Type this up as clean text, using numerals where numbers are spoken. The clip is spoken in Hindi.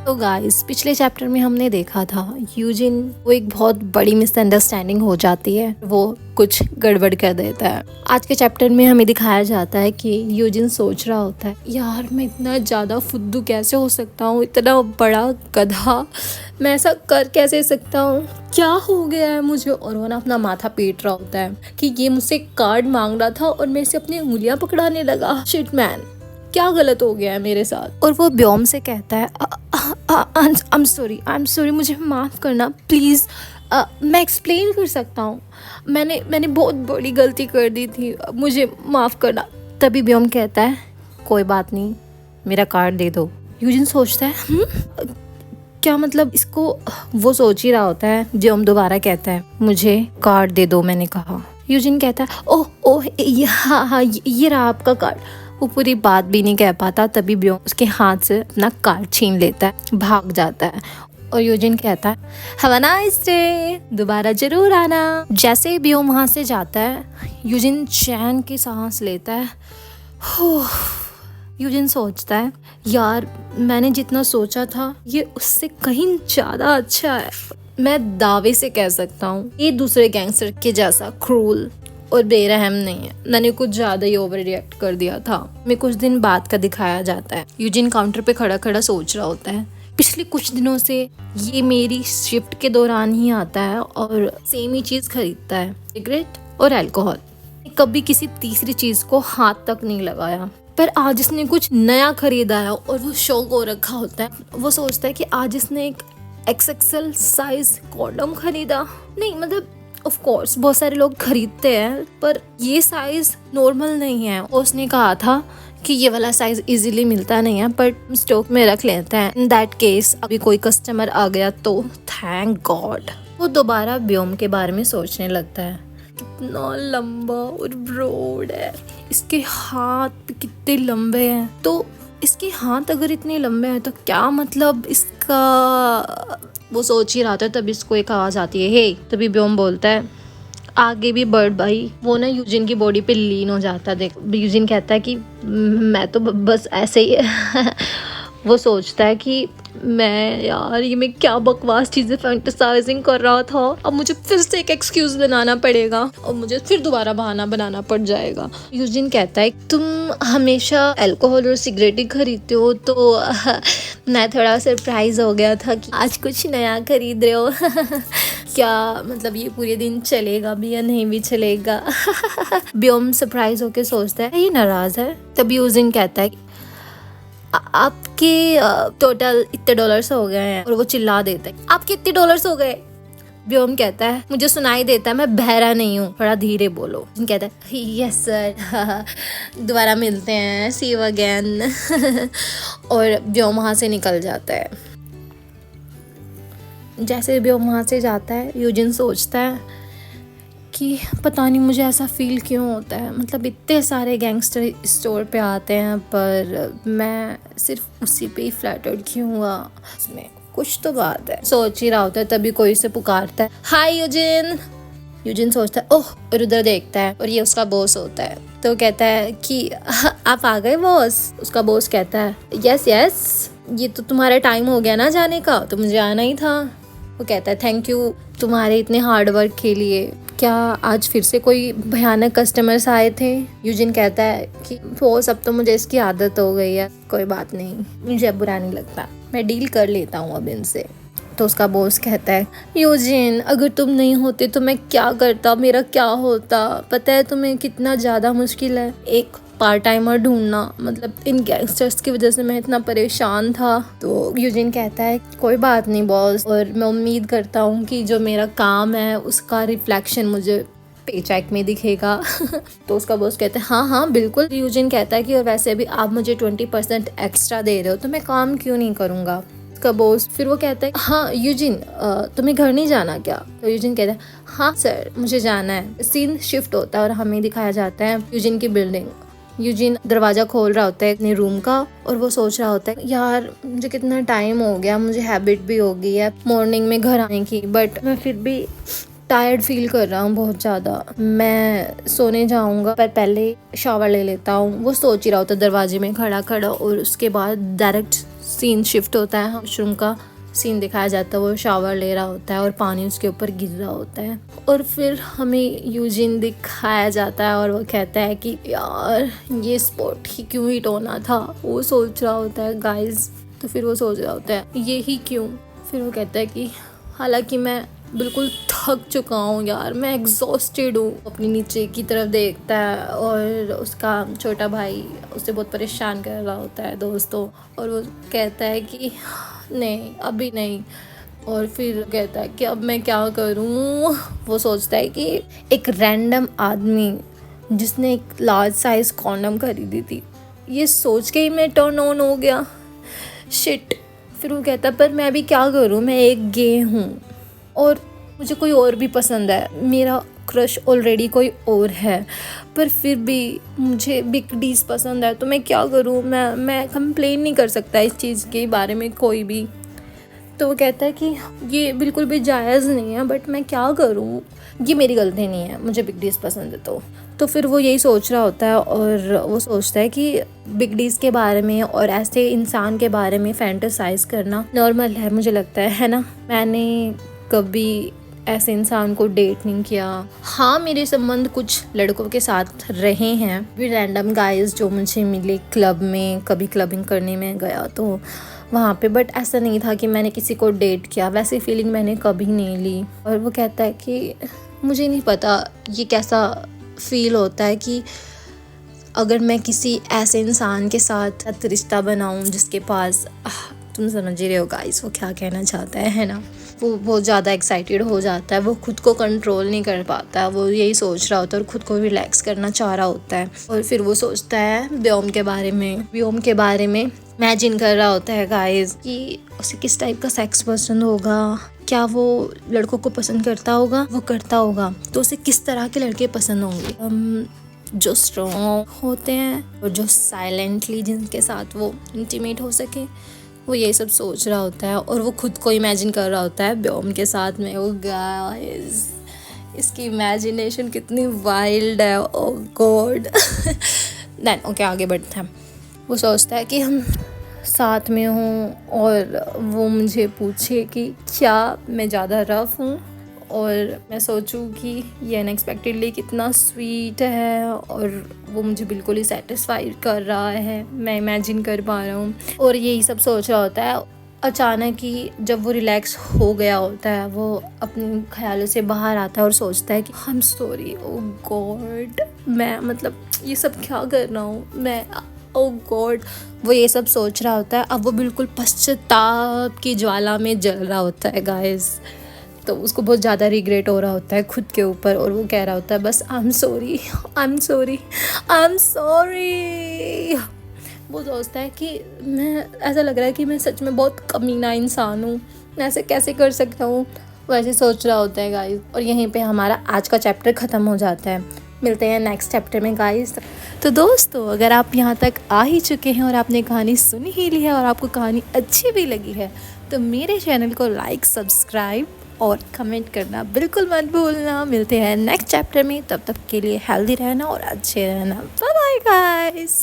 तो गाइस पिछले चैप्टर में हमने देखा था यूजिन को एक बहुत बड़ी मिसअंडरस्टैंडिंग हो जाती है, वो कुछ गड़बड़ कर देता है। आज के चैप्टर में हमें दिखाया जाता है कि यूजिन सोच रहा होता है, यार मैं इतना ज़्यादा फुद्दू कैसे हो सकता हूँ, इतना बड़ा गधा, मैं ऐसा कर कैसे सकता हूँ, क्या हो गया है मुझे। और वो ना अपना माथा पीट रहा होता है कि ये मुझसे कार्ड मांग रहा था और मैं इसे अपनी उंगलियां पकड़ाने लगा। शिट मैन, क्या गलत हो गया है मेरे साथ। और वो ब्योम से कहता है आई एम सॉरी, मुझे माफ़ करना प्लीज़, मैं एक्सप्लेन कर सकता हूँ, मैंने बहुत बड़ी गलती कर दी थी, मुझे माफ़ करना। तभी ब्योम कहता है कोई बात नहीं, मेरा कार्ड दे दो। यूजिन सोचता है क्या मतलब इसको, वो सोच ही रहा होता है। ब्योम दोबारा कहता है मुझे कार्ड दे दो, मैंने कहा। यूजिन कहता है ओह हाँ ये रहा आपका कार्ड। वो पूरी बात भी नहीं कह पाता, तभी ब्योम उसके हाथ से अपना कार्ड छीन लेता है, भाग जाता है। और यूजिन कहता है हैव अ नाइस डे, दोबारा जरूर आना। जैसे ही ब्योम वहाँ से जाता है, यूजिन चैन की सांस लेता है। यूजिन सोचता है यार मैंने जितना सोचा था ये उससे कहीं ज़्यादा अच्छा है। मैं दावे से कह सकता हूँ ये दूसरे गैंगस्टर के जैसा क्रूल और बेरहम नहीं है। मैंने कुछ ज़्यादा ही ओवर रिएक्ट कर दिया था। मैं कुछ दिन बाद का दिखाया जाता है। यूजिन काउंटर पे खड़ा खड़ा सोच रहा होता है, पिछले कुछ दिनों से ये मेरी शिफ्ट के दौरान ही आता है और सेम ही चीज़ खरीदता है, सिगरेट और अल्कोहल। कभी किसी तीसरी चीज़ को हाथ तक नहीं लगाया, पर आज इसने कुछ नया खरीदा है और वो शौक हो रखा होता है। वो सोचता है कि आज इसने एक XXL साइज कॉन्डम खरीदा। नहीं मतलब ऑफ कोर्स बहुत सारे लोग खरीदते हैं, पर ये साइज नॉर्मल नहीं है। उसने कहा था कि ये वाला साइज इजीली मिलता नहीं है, पर स्टॉक में रख लेते हैं, इन दैट केस अभी कोई कस्टमर आ गया तो थैंक गॉड। वो दोबारा ब्योम के बारे में सोचने लगता है, कितना लंबा और ब्रॉड है, इसके हाथ कितने लंबे हैं। तो इसके हाथ अगर इतने लंबे हैं तो क्या मतलब इसका, वो सोच ही रहा था। तभी इसको एक आवाज़ आती है हे। तभी ब्योम बोलता है आगे भी बर्ड भाई। वो ना यूजिन की बॉडी पे लीन हो जाता है। देख यूजिन कहता है कि मैं तो बस ऐसे ही वो सोचता है कि मैं क्या बकवास चीज़ें फैंटेसाइजिंग कर रहा था, अब मुझे फिर से एक एक्सक्यूज़ बनाना पड़ेगा और मुझे फिर दोबारा बहाना बनाना पड़ जाएगा। यूजिन कहता है तुम हमेशा अल्कोहल और सिगरेट ही खरीदते हो, तो मैं थोड़ा सरप्राइज हो गया था कि आज कुछ नया खरीद रहे हो। क्या मतलब ये पूरे दिन चलेगा भी या नहीं भी चलेगा। ब्योम सरप्राइज होके सोचता है ये नाराज है। तभी यूजिन कहता है आपके टोटल इतने डॉलर्स हो गए हैं। और वो चिल्ला देता है आपके इतने डॉलर्स हो गए। ब्योम कहता है मुझे सुनाई देता है, मैं बहरा नहीं हूँ, थोड़ा धीरे बोलो। कहता है यस सर, दोबारा मिलते हैं, सी यू अगेन। और ब्योम वहाँ से निकल जाता है। जैसे ब्योम वहाँ से जाता है, यूजिन सोचता है कि पता नहीं मुझे ऐसा फील क्यों होता है, मतलब इतने सारे गैंगस्टर स्टोर पे आते हैं पर मैं सिर्फ उसी पे ही फ्लैटर्ड क्यों हुआ, इसमें कुछ तो बात है। सोच ही रहा होता है, तभी कोई से पुकारता है हाय यूजिन। यूजिन सोचता है ओह, और उधर देखता है और ये उसका बॉस होता है। तो कहता है कि आप आ गए बॉस। उसका बॉस कहता है यस ये तो तुम्हारा टाइम हो गया ना जाने का, तो मुझे आना ही था। वो कहता है थैंक यू तुम्हारे इतने हार्ड वर्क के लिए। क्या आज फिर से कोई भयानक कस्टमर्स आए थे? यूजिन कहता है कि वो सब तो मुझे इसकी आदत हो गई है, कोई बात नहीं, मुझे अब बुरा नहीं लगता, मैं डील कर लेता हूँ अब इनसे। तो उसका बॉस कहता है यूजिन अगर तुम नहीं होते तो मैं क्या करता, मेरा क्या होता, पता है तुम्हें कितना ज़्यादा मुश्किल है एक पार्ट टाइमर ढूंढना, मतलब इन गैंगस्टर्स की वजह से मैं इतना परेशान था। तो यूजिन कहता है कोई बात नहीं बॉस, और मैं उम्मीद करता हूँ कि जो मेरा काम है उसका रिफ्लेक्शन मुझे पेचेक में दिखेगा। तो उसका बॉस कहता है हाँ बिल्कुल। यूजिन कहता है कि और वैसे भी आप मुझे 20% एक्स्ट्रा दे रहे हो तो मैं काम क्यों नहीं करूँगा। उसका बॉस फिर वो कहता है हाँ यूजिन तुम्हें घर नहीं जाना क्या? तो यूजिन कहता है हाँ सर मुझे जाना है। सीन शिफ्ट होता है और हमें दिखाया जाता है यूजिन की बिल्डिंग। यूजिन दरवाजा खोल रहा होता है अपने रूम का और वो सोच रहा होता है यार मुझे कितना टाइम हो गया, मुझे हैबिट भी हो गई है मॉर्निंग में घर आने की, बट मैं फिर भी टायर्ड फील कर रहा हूँ बहुत ज़्यादा, मैं सोने जाऊँगा पर पहले शावर ले लेता हूँ। वो सोच ही रहा होता है दरवाजे में खड़ा खड़ा और उसके बाद डायरेक्ट सीन शिफ्ट होता है, वॉशरूम का सीन दिखाया जाता है। वो शावर ले रहा होता है और पानी उसके ऊपर गिर रहा होता है और फिर हमें यूजिन दिखाया जाता है और वो कहता है कि यार ये स्पॉट ही क्यों हिट होना था। वो सोच रहा होता है गाइस, तो फिर वो सोच रहा होता है ये ही क्यों। फिर वो कहता है कि हालांकि मैं बिल्कुल थक चुका हूँ यार, मैं एग्जॉस्टेड हूँ। अपनी नीचे की तरफ देखता है और उसका छोटा भाई उसे बहुत परेशान कर रहा होता है दोस्तों, और वो कहता है कि नहीं अभी नहीं। और फिर कहता है कि अब मैं क्या करूँ। वो सोचता है कि एक रैंडम आदमी जिसने एक लार्ज साइज कॉन्डम खरीदी थी, ये सोच के ही मैं टर्न ऑन हो गया, शिट। फिर वो कहता है पर मैं अभी क्या करूँ, मैं एक गे हूँ और मुझे कोई और भी पसंद है, मेरा क्रश ऑलरेडी कोई और है, पर फिर भी मुझे बिग डीज पसंद है, तो मैं क्या करूँ। मैं कंप्लेन नहीं कर सकता इस चीज़ के बारे में कोई भी। तो वो कहता है कि ये बिल्कुल भी जायज़ नहीं है, बट मैं क्या करूँ, ये मेरी गलती नहीं है, मुझे बिग डीज पसंद है। तो फिर वो यही सोच रहा होता है और वो सोचता है कि बिग डीज के बारे में और ऐसे इंसान के बारे में फैंटेसाइज करना नॉर्मल है, मुझे लगता है ना। मैंने कभी ऐसे इंसान को डेट नहीं किया। हाँ, मेरे संबंध कुछ लड़कों के साथ रहे हैं, भी रैंडम गाइज जो मुझे मिले क्लब में, कभी क्लबिंग करने में गया तो वहाँ पे, बट ऐसा नहीं था कि मैंने किसी को डेट किया, वैसी फीलिंग मैंने कभी नहीं ली। और वो कहता है कि मुझे नहीं पता ये कैसा फील होता है कि अगर मैं किसी ऐसे इंसान के साथ रिश्ता बनाऊं जिसके पास तुम समझ ही रहे हो गाइस वो क्या कहना चाहता है ना। वो बहुत ज़्यादा एक्साइटेड हो जाता है, वो खुद को कंट्रोल नहीं कर पाता है, वो यही सोच रहा होता है और खुद को रिलैक्स करना चाह रहा होता है। और फिर वो सोचता है व्योम के बारे में इमेजिन कर रहा होता है गाइस कि उसे किस टाइप का सेक्स पसंद होगा, क्या वो लड़कों को पसंद करता होगा, वो करता होगा तो उसे किस तरह के लड़के पसंद होंगे, जो स्ट्रॉन्ग होते हैं और जो साइलेंटली जिनके साथ वो इंटीमेट हो सके। वो यही सब सोच रहा होता है और वो खुद को इमेजिन कर रहा होता है व्योम के साथ में। वो गाइस, इसकी इमेजिनेशन कितनी वाइल्ड है, ओह गॉड। देन ओके, आगे बढ़ते हैं। वो सोचता है कि हम साथ में हों और वो मुझे पूछे कि क्या मैं ज़्यादा रफ हूँ, और मैं सोचूं कि ये अनएक्सपेक्टेडली कितना स्वीट है और वो मुझे बिल्कुल ही सेटिस्फाई कर रहा है, मैं इमेजिन कर पा रहा हूँ। और यही सब सोच रहा होता है। अचानक ही जब वो रिलैक्स हो गया होता है, वो अपने ख्यालों से बाहर आता है और सोचता है कि I am sorry, oh God, मैं मतलब ये सब क्या कर रहा हूँ मैं, ओह गॉड। वो ये सब सोच रहा होता है। अब वो बिल्कुल पश्चाताप की ज्वाला में जल रहा होता है गाइस। तो उसको बहुत ज़्यादा रिग्रेट हो रहा होता है खुद के ऊपर और वो कह रहा होता है बस I am sorry, I am sorry, I am sorry. वो सोचता है कि मैं, ऐसा लग रहा है कि मैं सच में बहुत कमीना इंसान हूँ, मैं ऐसे कैसे कर सकता हूँ, वैसे सोच रहा होता है गाइस। और यहीं पे हमारा आज का चैप्टर ख़त्म हो जाता है। मिलते हैं नेक्स्ट चैप्टर में गाइस। तो दोस्तों, अगर आप यहाँ तक आ ही चुके हैं और आपने कहानी सुन ही ली है और आपको कहानी अच्छी भी लगी है, तो मेरे चैनल को लाइक, सब्सक्राइब और कमेंट करना बिल्कुल मत भूलना। मिलते हैं नेक्स्ट चैप्टर में, तब तक के लिए हेल्दी रहना और अच्छे रहना। Bye bye guys.